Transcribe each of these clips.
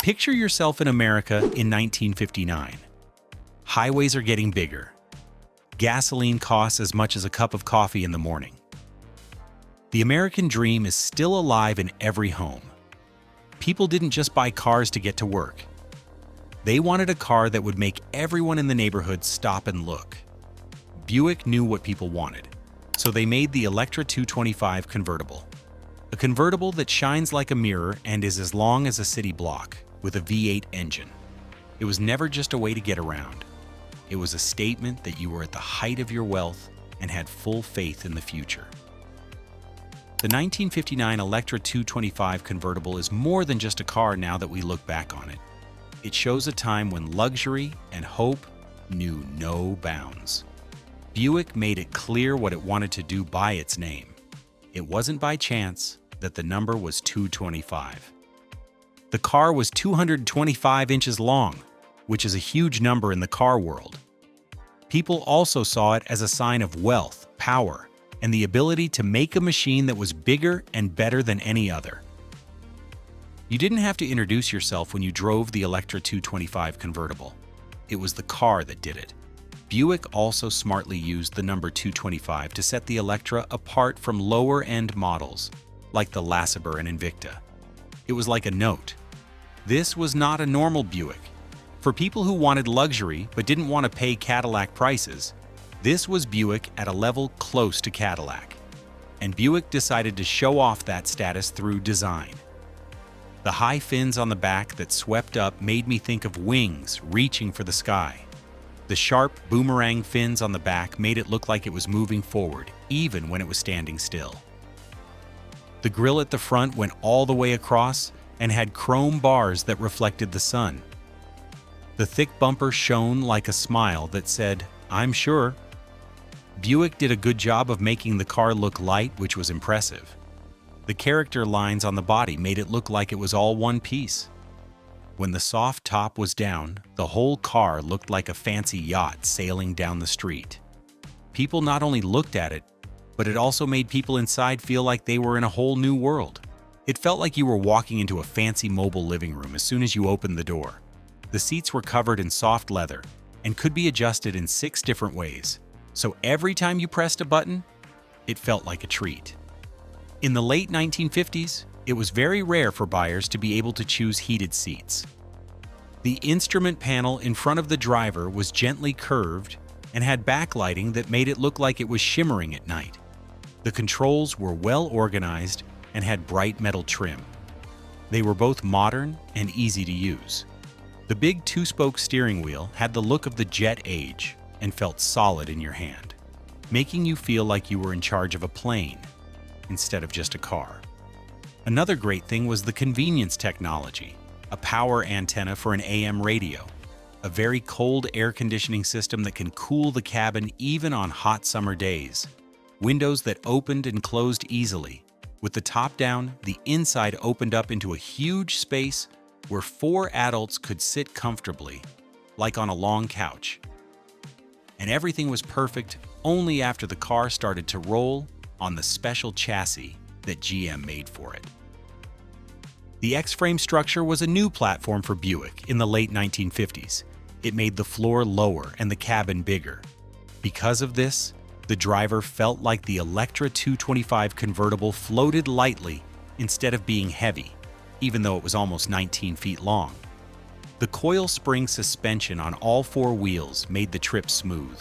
Picture yourself in America in 1959. Highways are getting bigger. Gasoline costs as much as a cup of coffee in the morning. The American dream is still alive in every home. People didn't just buy cars to get to work. They wanted a car that would make everyone in the neighborhood stop and look. Buick knew what people wanted, so they made the Electra 225 convertible. A convertible that shines like a mirror and is as long as a city block, with a V8 engine. It was never just a way to get around. It was a statement that you were at the height of your wealth and had full faith in the future. The 1959 Electra 225 convertible is more than just a car now that we look back on it. It shows a time when luxury and hope knew no bounds. Buick made it clear what it wanted to do by its name. It wasn't by chance that the number was 225. The car was 225 inches long, which is a huge number in the car world. People also saw it as a sign of wealth, power, and the ability to make a machine that was bigger and better than any other. You didn't have to introduce yourself when you drove the Electra 225 convertible. It was the car that did it. Buick also smartly used the number 225 to set the Electra apart from lower-end models, like the LeSabre and Invicta. It was like a note. This was not a normal Buick. For people who wanted luxury but didn't want to pay Cadillac prices, this was Buick at a level close to Cadillac. And Buick decided to show off that status through design. The high fins on the back that swept up made me think of wings reaching for the sky. The sharp boomerang fins on the back made it look like it was moving forward, even when it was standing still. The grille at the front went all the way across and had chrome bars that reflected the sun. The thick bumper shone like a smile that said, "I'm sure." Buick did a good job of making the car look light, which was impressive. The character lines on the body made it look like it was all one piece. When the soft top was down, the whole car looked like a fancy yacht sailing down the street. People not only looked at it, but it also made people inside feel like they were in a whole new world. It felt like you were walking into a fancy mobile living room as soon as you opened the door. The seats were covered in soft leather and could be adjusted in 6 different ways, so every time you pressed a button, it felt like a treat. In the late 1950s, it was very rare for buyers to be able to choose heated seats. The instrument panel in front of the driver was gently curved and had backlighting that made it look like it was shimmering at night. The controls were well organized and had bright metal trim. They were both modern and easy to use. The big 2-spoke steering wheel had the look of the jet age and felt solid in your hand, making you feel like you were in charge of a plane instead of just a car. Another great thing was the convenience technology, a power antenna for an AM radio, a very cold air conditioning system that can cool the cabin even on hot summer days, windows that opened and closed easily. With the top down, the inside opened up into a huge space where 4 adults could sit comfortably, like on a long couch. And everything was perfect only after the car started to roll on the special chassis that GM made for it. The X-frame structure was a new platform for Buick in the late 1950s. It made the floor lower and the cabin bigger. Because of this, the driver felt like the Electra 225 convertible floated lightly instead of being heavy, even though it was almost 19 feet long. The coil spring suspension on all 4 wheels made the trip smooth.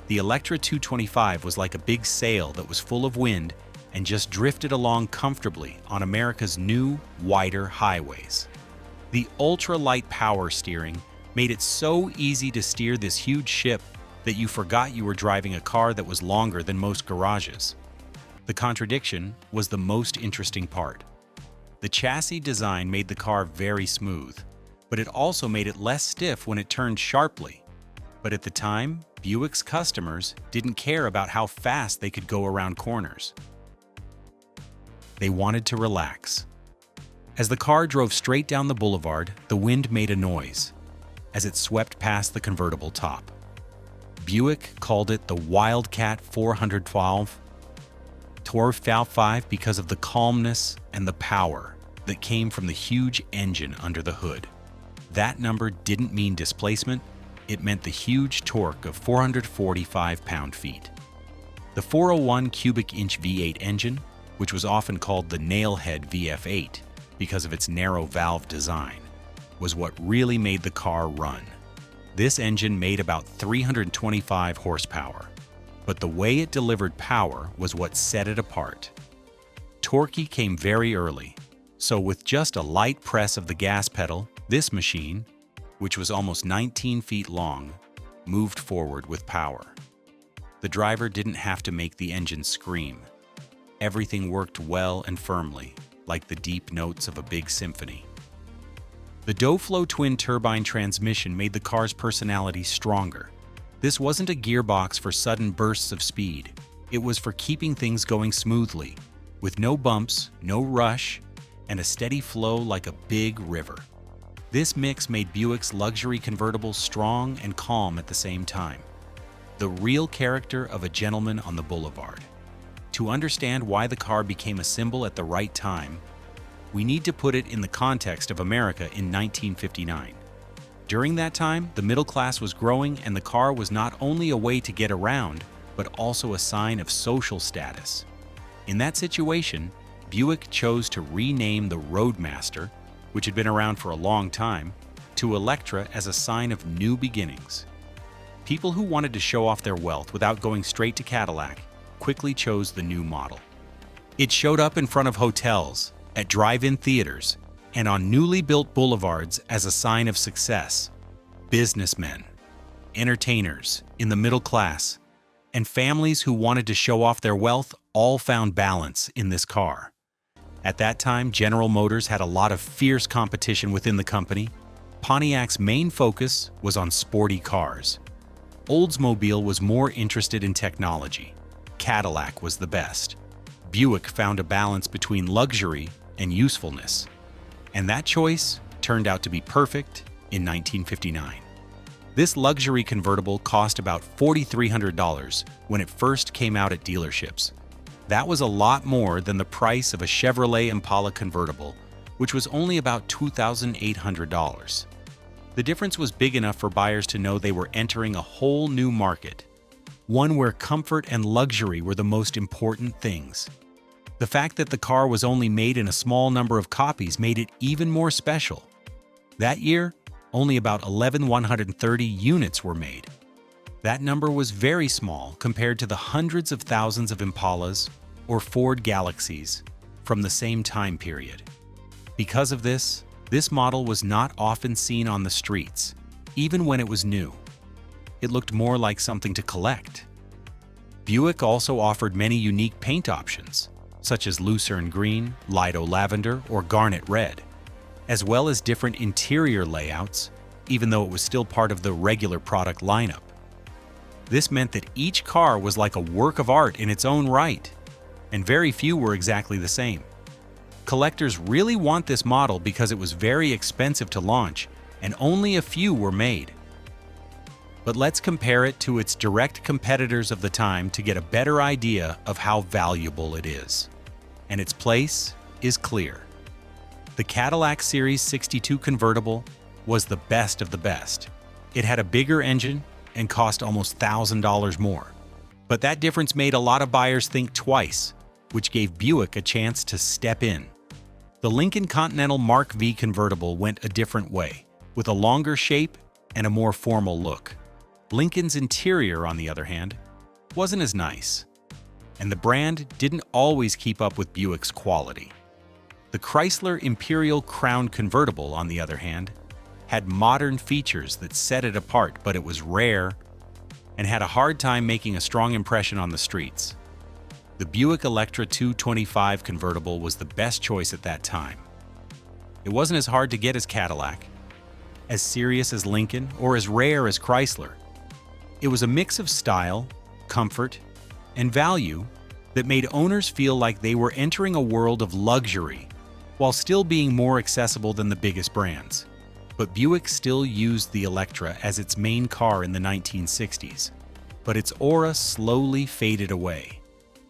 The Electra 225 was like a big sail that was full of wind and just drifted along comfortably on America's new, wider highways. The ultra-light power steering made it so easy to steer this huge ship that you forgot you were driving a car that was longer than most garages. The contradiction was the most interesting part. The chassis design made the car very smooth, but it also made it less stiff when it turned sharply. But at the time, Buick's customers didn't care about how fast they could go around corners. They wanted to relax. As the car drove straight down the boulevard, the wind made a noise as it swept past the convertible top. Buick called it the Wildcat 412 because of the calmness and the power that came from the huge engine under the hood. That number didn't mean displacement, it meant the huge torque of 445 pound-feet. The 401 cubic inch V8 engine, which was often called the nailhead VF8 because of its narrow valve design, was what really made the car run. This engine made about 325 horsepower, but the way it delivered power was what set it apart. Torque came very early, so with just a light press of the gas pedal, this machine, which was almost 19 feet long, moved forward with power. The driver didn't have to make the engine scream. Everything worked well and firmly, like the deep notes of a big symphony. The Doflow twin-turbine transmission made the car's personality stronger. This wasn't a gearbox for sudden bursts of speed. It was for keeping things going smoothly, with no bumps, no rush, and a steady flow like a big river. This mix made Buick's luxury convertible strong and calm at the same time. The real character of a gentleman on the boulevard. To understand why the car became a symbol at the right time, we need to put it in the context of America in 1959. During that time, the middle class was growing and the car was not only a way to get around, but also a sign of social status. In that situation, Buick chose to rename the Roadmaster, which had been around for a long time, to Electra as a sign of new beginnings. People who wanted to show off their wealth without going straight to Cadillac quickly chose the new model. It showed up in front of hotels, at drive-in theaters, and on newly built boulevards as a sign of success. Businessmen, entertainers in the middle class, and families who wanted to show off their wealth all found balance in this car. At that time, General Motors had a lot of fierce competition within the company. Pontiac's main focus was on sporty cars. Oldsmobile was more interested in technology. Cadillac was the best. Buick found a balance between luxury and usefulness. And that choice turned out to be perfect in 1959. This luxury convertible cost about $4,300 when it first came out at dealerships. That was a lot more than the price of a Chevrolet Impala convertible, which was only about $2,800. The difference was big enough for buyers to know they were entering a whole new market, one where comfort and luxury were the most important things. The fact that the car was only made in a small number of copies made it even more special. That year, only about 1,130 units were made. That number was very small compared to the hundreds of thousands of Impalas or Ford Galaxies from the same time period. Because of this, this model was not often seen on the streets, even when it was new. It looked more like something to collect. Buick also offered many unique paint options, such as lucerne green, lido lavender, or garnet red, as well as different interior layouts, even though it was still part of the regular product lineup. This meant that each car was like a work of art in its own right, and very few were exactly the same. Collectors really want this model because it was very expensive to launch, and only a few were made. But let's compare it to its direct competitors of the time to get a better idea of how valuable it is. And its place is clear. The Cadillac Series 62 convertible was the best of the best. It had a bigger engine and cost almost $1,000 more. But that difference made a lot of buyers think twice, which gave Buick a chance to step in. The Lincoln Continental Mark V convertible went a different way, with a longer shape and a more formal look. Lincoln's interior, on the other hand, wasn't as nice, and the brand didn't always keep up with Buick's quality. The Chrysler Imperial Crown convertible, on the other hand, had modern features that set it apart, but it was rare and had a hard time making a strong impression on the streets. The Buick Electra 225 convertible was the best choice at that time. It wasn't as hard to get as Cadillac, as serious as Lincoln, or as rare as Chrysler. It was a mix of style, comfort, and value that made owners feel like they were entering a world of luxury while still being more accessible than the biggest brands. But Buick still used the Electra as its main car in the 1960s, but its aura slowly faded away.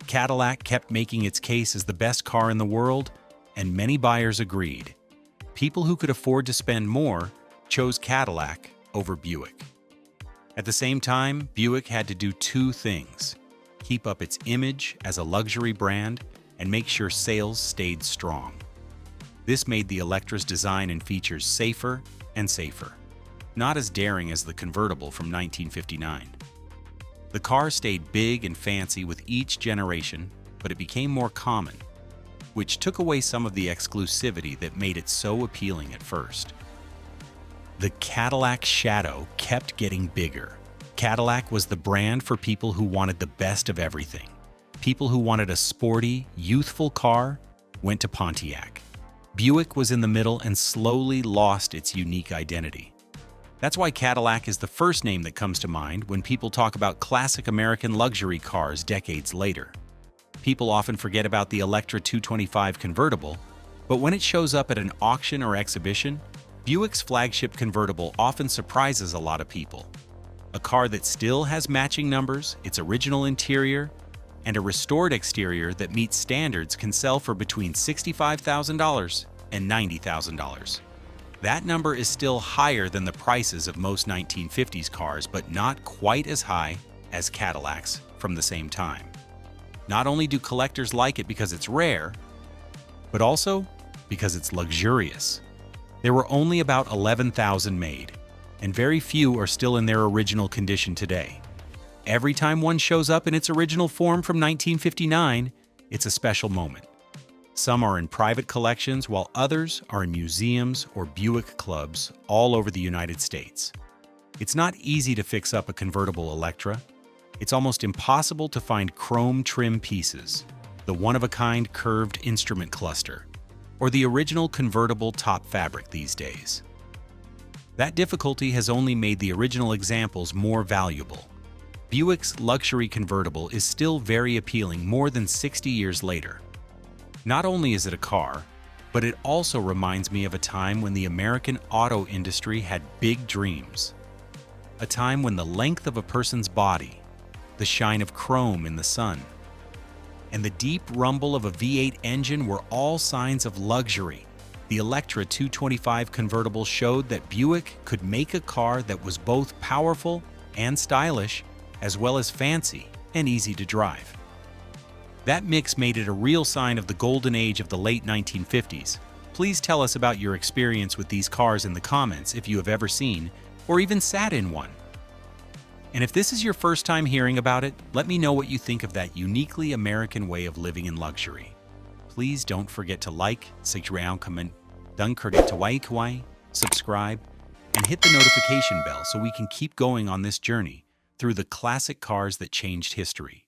Cadillac kept making its case as the best car in the world, and many buyers agreed. People who could afford to spend more chose Cadillac over Buick. At the same time, Buick had to do two things: keep up its image as a luxury brand and make sure sales stayed strong. This made the Electra's design and features safer and safer, not as daring as the convertible from 1959. The car stayed big and fancy with each generation, but it became more common, which took away some of the exclusivity that made it so appealing at first. The Cadillac shadow kept getting bigger. Cadillac was the brand for people who wanted the best of everything. People who wanted a sporty, youthful car went to Pontiac. Buick was in the middle and slowly lost its unique identity. That's why Cadillac is the first name that comes to mind when people talk about classic American luxury cars decades later. People often forget about the Electra 225 convertible, but when it shows up at an auction or exhibition, Buick's flagship convertible often surprises a lot of people. A car that still has matching numbers, its original interior, and a restored exterior that meets standards can sell for between $65,000 and $90,000. That number is still higher than the prices of most 1950s cars, but not quite as high as Cadillacs from the same time. Not only do collectors like it because it's rare, but also because it's luxurious. There were only about 11,000 made, and very few are still in their original condition today. Every time one shows up in its original form from 1959, it's a special moment. Some are in private collections, while others are in museums or Buick clubs all over the United States. It's not easy to fix up a convertible Electra. It's almost impossible to find chrome trim pieces, the one-of-a-kind curved instrument cluster, or the original convertible top fabric these days. That difficulty has only made the original examples more valuable. Buick's luxury convertible is still very appealing more than 60 years later. Not only is it a car, but it also reminds me of a time when the American auto industry had big dreams. A time when the length of a person's body, the shine of chrome in the sun, and the deep rumble of a V8 engine were all signs of luxury. The Electra 225 convertible showed that Buick could make a car that was both powerful and stylish, as well as fancy and easy to drive. That mix made it a real sign of the golden age of the late 1950s. Please tell us about your experience with these cars in the comments if you have ever seen or even sat in one. And if this is your first time hearing about it, let me know what you think of that uniquely American way of living in luxury. Please don't forget to like, comment, subscribe, and hit the notification bell so we can keep going on this journey through the classic cars that changed history.